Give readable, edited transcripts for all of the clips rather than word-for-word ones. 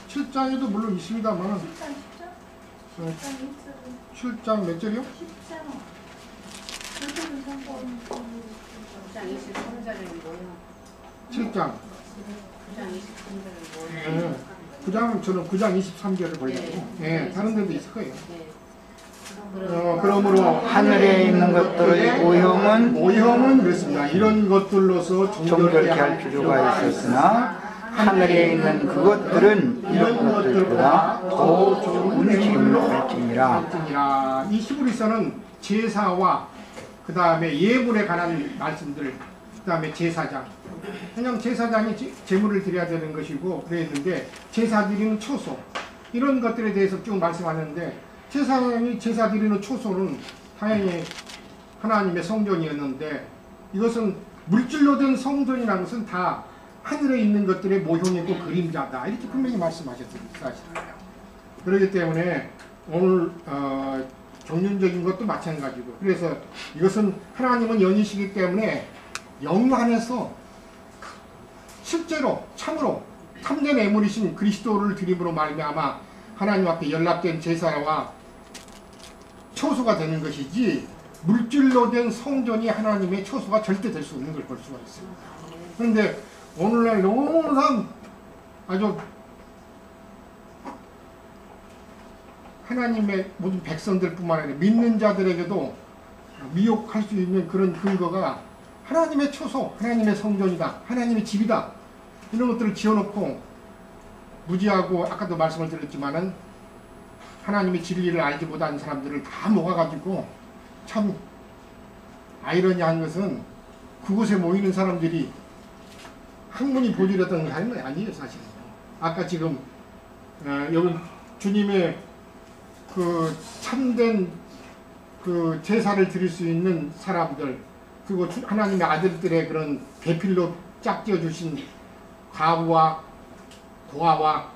7장에도 물론 있습니다만 7장 몇 절이요? 7장 9장은 저는 9장 23절을 보려고. 네, 다른 데도 있을 거예요. 그러므로 하늘에 있는 것들의 오형은 그렇습니다. 이런 것들로서 정결케 할 필요가 있었으나 하늘에 있는 그것들은 이런 것들보다 더 좋은 기름을 할지니라. 이 히브리서는 제사와 그 다음에 예물에 관한 말씀들, 그 다음에 제사장. 그냥 제사장이 제물을 드려야 되는 것이고 그랬는데 제사 드리는 초소 이런 것들에 대해서 쭉 말씀하는데 제사장이 제사 드리는 초소는 당연히 하나님의 성전이었는데 이것은 물질로 된 성전이라는 것은 다 하늘에 있는 것들의 모형이고 그림자다 이렇게 분명히 말씀하셨습니다. 사실. 그렇기 때문에 오늘 경륜적인 것도 마찬가지고 그래서 이것은 하나님은 영이시기 때문에 영 안에서 실제로 참으로 참된 애물이신 그리스도를 드림으로 말미암아 하나님 앞에 연락된 제사와 초소가 되는 것이지 물질로 된 성전이 하나님의 초소가 절대 될 수 없는 걸 볼 수가 있습니다. 그런데 오늘날 너무나 아주 하나님의 모든 백성들뿐만 아니라 믿는 자들에게도 미혹할 수 있는 그런 근거가 하나님의 초소, 하나님의 성전이다, 하나님의 집이다 이런 것들을 지어놓고 무지하고 아까도 말씀을 드렸지만은 하나님의 진리를 알지 못하는 사람들을 다 모아가지고 참 아이러니한 것은 그곳에 모이는 사람들이 학문이 보지렸던 게 아니에요 사실은. 아까 지금 여기 주님의 그 참된 그 제사를 드릴 수 있는 사람들 그리고 하나님의 아들들의 그런 배필로 짝지어 주신 과부와 고아와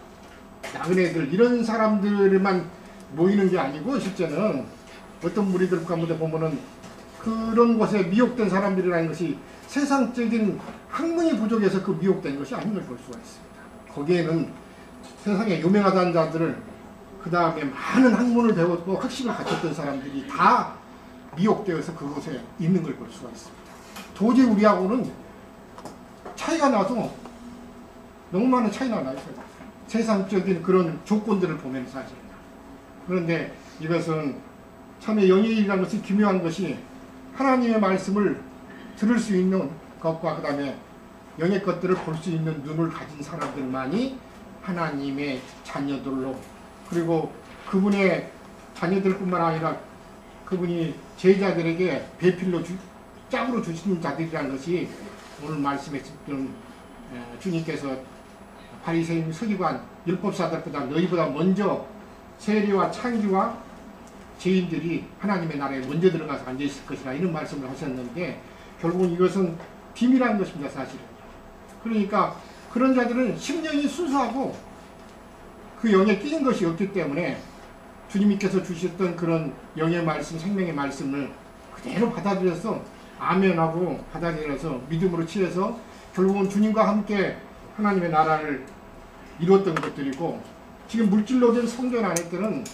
나그네들 이런 사람들만 모이는 게 아니고 실제는 어떤 무리들 가운데 보면은 그런 것에 미혹된 사람들이라는 것이 세상적인 학문이 부족해서 그 미혹된 것이 아닌 걸 볼 수가 있습니다. 거기에는 세상에 유명하다는 자들을 그 다음에 많은 학문을 배웠고 학식을 갖췄던 사람들이 다 미혹되어서 그곳에 있는 걸 볼 수가 있습니다. 도저히 우리하고는 차이가 나서 너무 많은 차이가 나요. 세상적인 그런 조건들을 보면 사실. 그런데 이것은 참의 영예이라는 것이 기묘한 것이 하나님의 말씀을 들을 수 있는 것과 그 다음에 영의 것들을 볼 수 있는 눈을 가진 사람들만이 하나님의 자녀들로 그리고 그분의 자녀들뿐만 아니라 그분이 제자들에게 배필로 짝으로 주시는 자들이라는 것이 오늘 말씀에 지금 주님께서 바리새인 서기관 율법사들보다 너희보다 먼저 세리와 창기와 죄인들이 하나님의 나라에 먼저 들어가서 앉아있을 것이라 이런 말씀을 하셨는데 결국은 이것은 비밀한 것입니다 사실은. 그러니까 그런 자들은 심령이 순수하고 그 영에 끼인 것이 없기 때문에 주님께서 주셨던 그런 영의 말씀 생명의 말씀을 그대로 받아들여서 아멘하고 받아들여서 믿음으로 취해서 결국은 주님과 함께 하나님의 나라를 이루었던 것들이고 지금 물질로 된 성전 안에 때는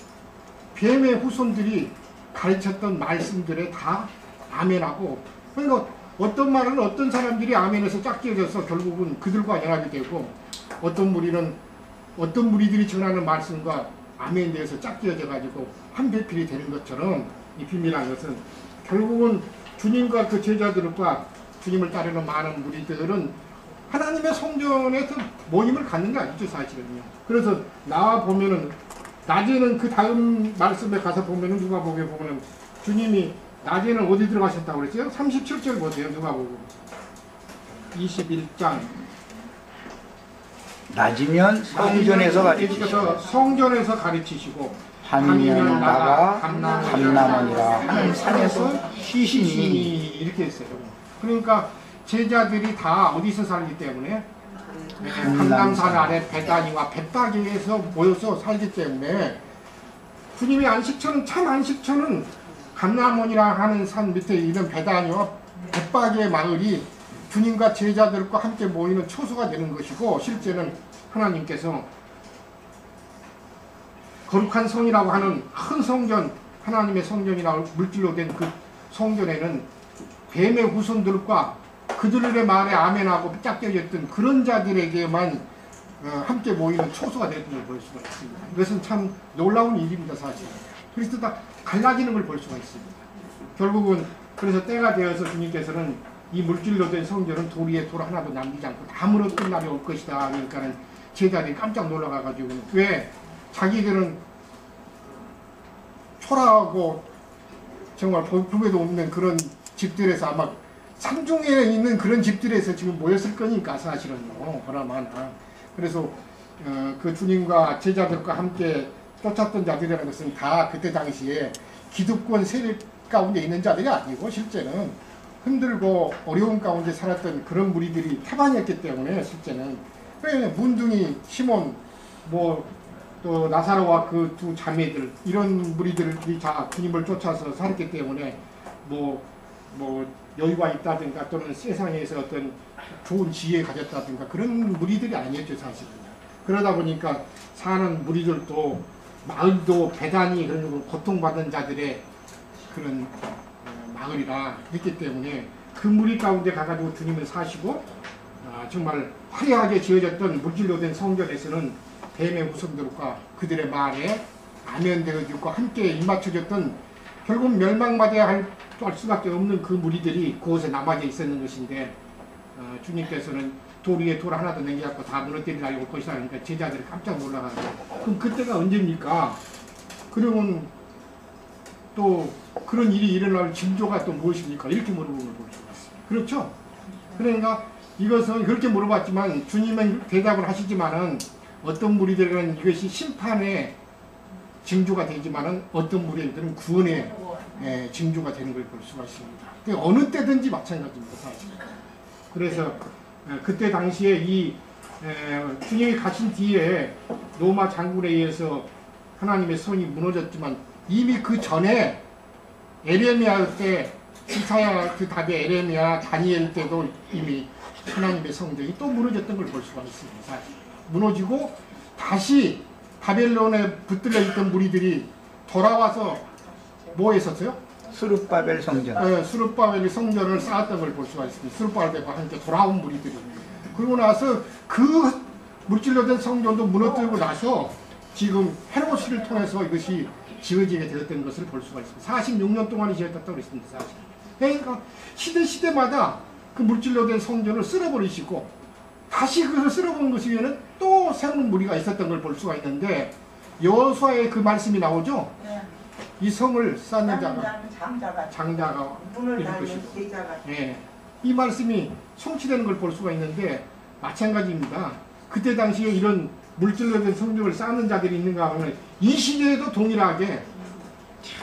뱀의 후손들이 가르쳤던 말씀들에 다 아멘하고 그러니까 어떤 말은 어떤 사람들이 아멘해서 짝지어져서 결국은 그들과 연합이 되고 어떤 무리들이 전하는 말씀과 아멘에 대해서 짝지어져 가지고 한 배필이 되는 것처럼 이 비밀한 것은 결국은 주님과 그 제자들과 주님을 따르는 많은 무리들은 하나님의 성전에서 모임을 갖는 게 아니죠 사실은요. 그래서 나와 보면은 낮에는 그 다음 말씀에 가서 보면은 누가복음에 보면은 주님이 낮에는 어디 들어가셨다고 그랬어요? 37절 보세요. 누가복음 21장 낮이면 성전에서 가르치시고 성전에서 가르치시고 밤이면 나가 감람원이라 하는 산에서 쉬시니 이렇게 했어요. 그러니까 제자들이 다 어디서 살기 때문에 감람산 아래 베다니와 벳바게에서 모여서 살기 때문에 주님의 안식처는 참 안식처는 감람원이라 하는 산 밑에 있는 베다니와 벳바게 마을이 주님과 제자들과 함께 모이는 초소가 되는 것이고, 실제는 하나님께서 거룩한 성이라고 하는 큰 성전, 하나님의 성전이나 물질로 된 그 성전에는 뱀의 후손들과 그들의 말에 아멘하고 짝 껴있던 그런 자들에게만 함께 모이는 초소가 되는 걸 볼 수가 있습니다. 이것은 참 놀라운 일입니다, 사실. 그래서 다 갈라지는 걸 볼 수가 있습니다. 결국은 그래서 때가 되어서 주님께서는 이 물질로 된 성전은 돌 위에 돌 하나도 남기지 않고 다 무너뜨린 날이 올 것이다. 그러니까는 제자들이 깜짝 놀라가지고, 왜 자기들은 초라하고 정말 볼품에도 없는 그런 집들에서, 아마 산중에 있는 그런 집들에서 지금 모였을 거니까 사실은요. 그나마 그래서 그 주님과 제자들과 함께 쫓았던 자들이라는 것은 다 그때 당시에 기득권 세력 가운데 있는 자들이 아니고, 실제는 힘들고 어려운 가운데 살았던 그런 무리들이 태반이었기 때문에, 실제는 문둥이 시몬, 또 나사로와 그 두 자매들, 이런 무리들이 다 주님을 쫓아서 살았기 때문에 여유가 있다든가 또는 세상에서 어떤 좋은 지혜 가졌다든가 그런 무리들이 아니었죠, 사실은. 그러다 보니까 사는 무리들도 마을도 배단이 그런 고통받은 자들의 그런 마을이라 했기 때문에 그 무리 가운데 가가지고 주님을 사시고, 정말 화려하게 지어졌던 물질로 된 성전에서는 뱀의 후손들과 그들의 말에 아멘되어지고 함께 입맞춰졌던, 결국 멸망받아야 할 수밖에 없는 그 무리들이 그곳에 남아져 있었는 것인데, 주님께서는 돌 위에 돌 하나도 남기지 다 무너뜨리라 올 것이다. 그러니까 제자들이 깜짝 놀라가지고, 그럼 그때가 언제입니까? 그러면 또 그런 일이 일어날 징조가 또 무엇입니까? 이렇게 물어보는 걸 볼 수가 있습니다. 그렇죠? 그러니까 이것은 그렇게 물어봤지만 주님은 대답을 하시지만은, 어떤 무리들은 이것이 심판의 징조가 되지만은 어떤 무리들은 구원의 징조가 되는 걸 볼 수가 있습니다. 어느 때든지 마찬가지입니다, 사실. 그래서 그때 당시에 이 주님이 가신 뒤에 로마 장군에 의해서 하나님의 성이 무너졌지만, 이미 그 전에 에레미야 때, 이사야 그 답의 에레미야, 다니엘 때도 이미 하나님의 성전이 또 무너졌던 걸 볼 수가 있습니다, 사실. 무너지고 다시 바벨론에 붙들려 있던 무리들이 돌아와서 뭐 했었어요? 수룹바벨 성전. 수룹바벨이 성전을 쌓았던 걸 볼 수가 있습니다. 수룹바벨과 함께 돌아온 무리들이. 그러고 나서 그 물질로 된 성전도 무너뜨리고 나서 지금 헤롯을 통해서 이것이 지어지게 되었던 것을 볼 수가 있습니다. 46년 동안이 지었다고 그랬습니다, 사실. 그러니까 시대마다 그 물질로 된 성전을 쓸어버리시고, 다시 그것을 쓸어본 것이 위에는 또 새로운 무리가 있었던 걸 볼 수가 있는데, 여호수아의 그 말씀이 나오죠. 네. 이 성을 쌓는 자가 장자가 문을 이룰 닫는 것이고, 제자가. 이 말씀이 성취되는 걸 볼 수가 있는데, 마찬가지입니다. 그때 당시에 이런 물질로 된 성전을 쌓는 자들이 있는가 하면, 이 시대에도 동일하게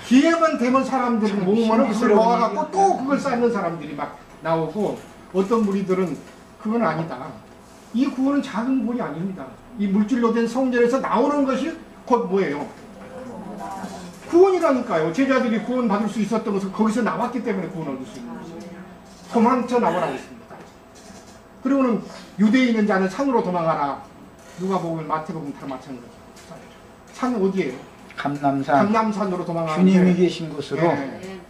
기회만 되면 사람들이 모으면 그걸 모아갖고 또 그걸 쌓는 사람들이 막 나오고, 어떤 무리들은 그건 아니다. 이 구원은 작은 구원이 아닙니다. 이 물질로 된 성전에서 나오는 것이 곧 뭐예요? 구원이라니까요. 제자들이 구원 받을 수 있었던 것은 거기서 나왔기 때문에 구원 얻을 수 있는 것이에요. 도망쳐 나오라고 했습니다. 그리고는 유대에 있는 자는 산으로 도망가라. 누가복음, 마태복음 다 마찬가지죠. 산 어디예요? 감남산으로 도망가는데, 주님이 계신 곳으로.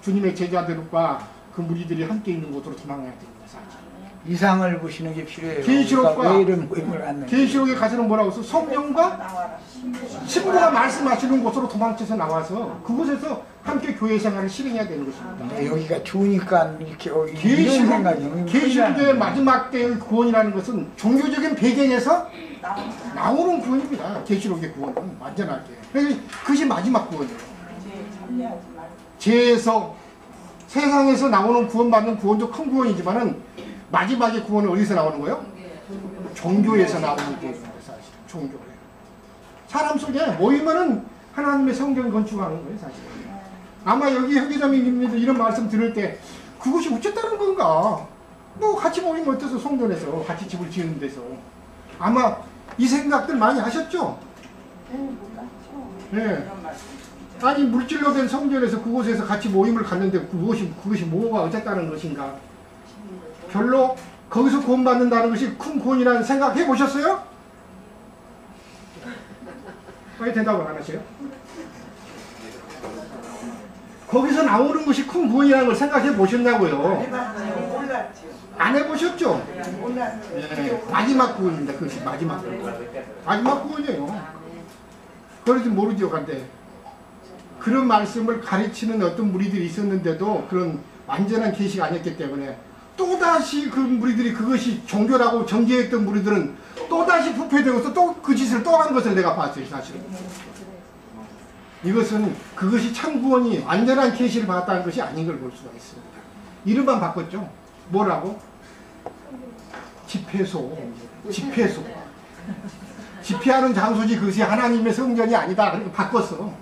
주님의 제자들과 그 무리들이 함께 있는 곳으로 도망가야 됩니다. 이상을 보시는 게 필요해요. 계시록과 왜 이런 모임을 안 계시록에 가서는 뭐라고 해서 성령과 신부가 말씀하시는 곳으로 도망쳐서 나와서 그곳에서 함께 교회 생활을 실행해야 되는 것입니다. 여기가 좋으니까 이렇게 이런 생각이. 계시록의 마지막 때의 구원이라는 것은 종교적인 배경에서 나오는 구원입니다. 계시록의 구원은 완전하게. 그것이 마지막 구원이에요. 죄에서, 세상에서 나오는 구원받는 구원도 큰 구원이지만은 마지막에 구원은 어디서 나오는 거예요? 종교에서 나오는 구원입니다, 사실. 종교에. 사람 속에 모이면은 하나님의 성전 건축하는 거예요, 사실. 아마 여기 회계자매님들 이런 말씀 들을 때 그것이 어쨌다는 건가? 뭐 같이 모이면 어때서 성전에서 같이 집을 지는 데서. 아마 이 생각들 많이 하셨죠? 네. 아니 물질로 된 성전에서 그곳에서 같이 모임을 갖는데 그것이 뭐가 어쨌다는 것인가? 별로 거기서 구원받는다는 것이 큰 구원이라는 생각 해보셨어요? 왜 대답을 안 하세요? 거기서 나오는 것이 큰 구원이라는 걸 생각해 보셨냐고요? 해봤어요. 몰랐죠. 안 해보셨죠? 몰랐어요. 예, 마지막 구원입니다. 그것이 마지막 구원. 마지막 구원이에요. 그러지 모르죠. 근데 그런 말씀을 가르치는 어떤 무리들이 있었는데도 그런 완전한 계시가 아니었기 때문에 또다시 그 무리들이 그것이 종교라고 정죄했던 무리들은 또다시 부패되고서 또 그 짓을 또 한 것을 내가 봤어요. 사실은. 이것은 그것이 참 구원이 완전한 계시를 받았다는 것이 아닌 걸 볼 수가 있습니다. 이름만 바꿨죠. 뭐라고? 집회소. 집회소. 집회하는 장소지 그것이 하나님의 성전이 아니다. 그렇게 바꿨어.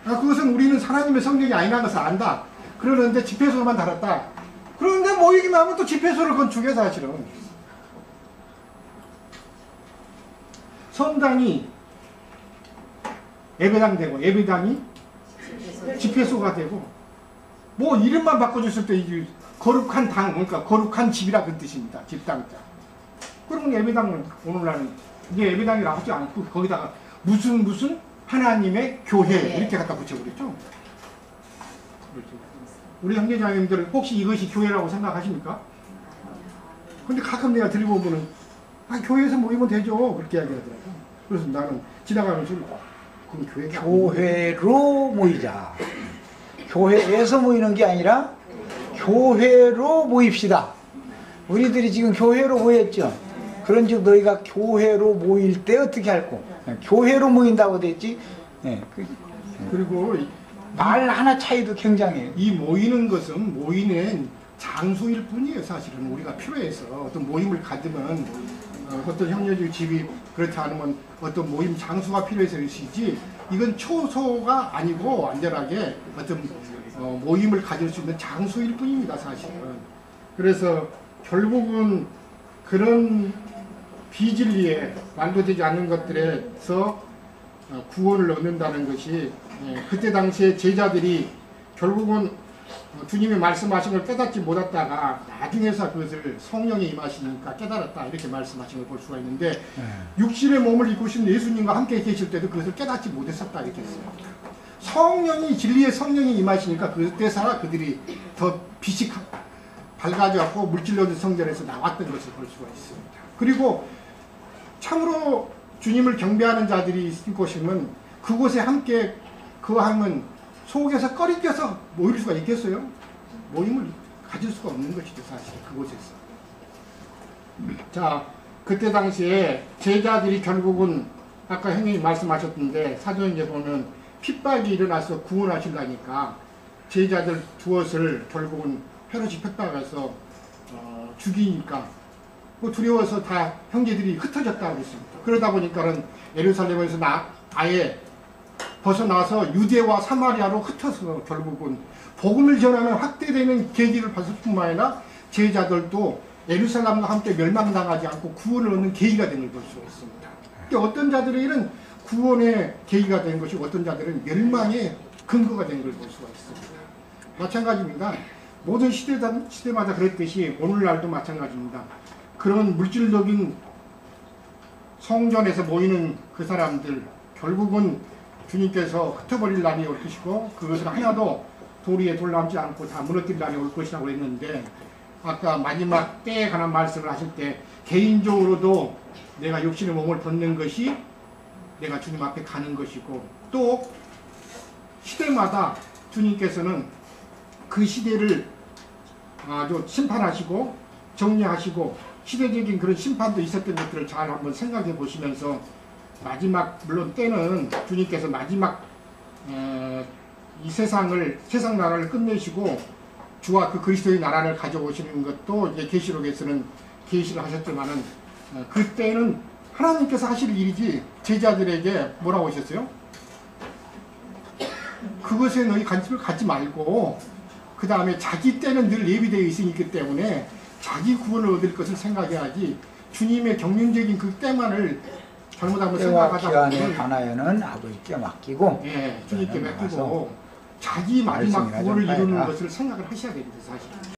그것은 우리는 하나님의 성전이 아니라는 것을 안다. 그러는데 집회소만 달았다. 그런데 모이기만 하면 또 집회소를 건축해 사실은. 성당이 예배당 되고 예배당이 집회소가 되고 뭐 이름만 바꿔줬을 때 이게 거룩한 당 그러니까 거룩한 집이라 그 뜻입니다. 집당자. 그러면 예배당은 오늘날은 이게 예배당이라 하지 않고 거기다가 무슨 하나님의 교회 이렇게 갖다 붙여버렸죠. 우리 형제자매님들 혹시 이것이 교회라고 생각하십니까? 근데 가끔 내가 들고 보면은 교회에서 모이면 되죠 그렇게 이야기하더라고요. 그래서 나는 지나가면서 그럼 교회가 교회로 모이자. 교회에서 모이는 게 아니라 교회로 모입시다. 우리들이 지금 교회로 모였죠. 그런즉 너희가 교회로 모일 때 어떻게 할꼬? 교회로 모인다고 됐지. 그리고 말 하나 차이도 굉장해요. 이 모이는 것은 모이는 장소일 뿐이에요. 사실은 우리가 필요해서 어떤 모임을 가지면 어떤 형제들 집이 그렇지 않으면 어떤 모임 장소가 필요해서 것이지 이건 초소가 아니고 완전하게 어떤 모임을 가질 수 있는 장소일 뿐입니다. 사실은. 그래서 결국은 그런 비진리에 말도 되지 않는 것들에서 구원을 얻는다는 것이 그때 당시에 제자들이 결국은 주님이 말씀하신 걸 깨닫지 못했다가 나중에서 그것을 성령이 임하시니까 깨달았다 이렇게 말씀하신 걸 볼 수가 있는데 육신의 몸을 입으신 예수님과 함께 계실 때도 그것을 깨닫지 못했었다 이렇게 했습니다. 성령이 진리의 성령이 임하시니까 그때서야 그들이 더 빛이 밝아져갖고 물질로드 성전에서 나왔던 것을 볼 수가 있습니다. 그리고 참으로 주님을 경배하는 자들이 있을 것이면 그곳에 함께 거하면 속에서 꺼리껴서 모일 수가 있겠어요? 모임을 가질 수가 없는 것이죠, 사실 그곳에서. 자, 그때 당시에 제자들이 결국은 아까 형님이 말씀하셨던데 사도행전에 보면 핍박이 일어나서 구원하신다니까 제자들 두엇을 결국은 헤롯이 핍박해서 죽이니까 두려워서 다 형제들이 흩어졌다고 했습니다. 그러다 보니까는 예루살렘에서 아예 벗어나서 유대와 사마리아로 흩어서 결국은 복음을 전하는 확대되는 계기를 봤을 뿐만 아니라 제자들도 예루살렘과 함께 멸망당하지 않고 구원을 얻는 계기가 되는 걸 볼 수가 있습니다. 어떤 자들에게는 구원의 계기가 된 것이 어떤 자들은 멸망의 근거가 된 걸 볼 수가 있습니다. 마찬가지입니다. 모든 시대마다 그랬듯이 오늘날도 마찬가지입니다. 그런 물질적인 성전에서 모이는 그 사람들 결국은 주님께서 흩어버릴 날이 올 것이고 그것을 하나도 도리에 돌남지 않고 다 무너뜨릴 날이 올 것이라고 했는데 아까 마지막 때에 관한 말씀을 하실 때 개인적으로도 내가 육신의 몸을 벗는 것이 내가 주님 앞에 가는 것이고 또 시대마다 주님께서는 그 시대를 아주 심판하시고 정리하시고 시대적인 그런 심판도 있었던 것들을 잘 한번 생각해 보시면서 마지막 물론 때는 주님께서 마지막 이 세상 나라를 끝내시고 주와 그 그리스도의 나라를 가져오시는 것도 이제 계시록에서는 계시를 하셨지만은 그때는 하나님께서 하실 일이지 제자들에게 뭐라고 하셨어요? 그것에 너희 관심을 갖지 말고 그 다음에 자기 때는 늘 예비되어 있으기 때문에 자기 구원을 얻을 것을 생각해야지 주님의 경륜적인 그 때만을 잘못하면 생각하다 보면 관하여는 아버지께 맡기고 주님께 맡기고 자기 마지막 구원을 이루는 것을 생각을 하셔야 됩니다. 사실.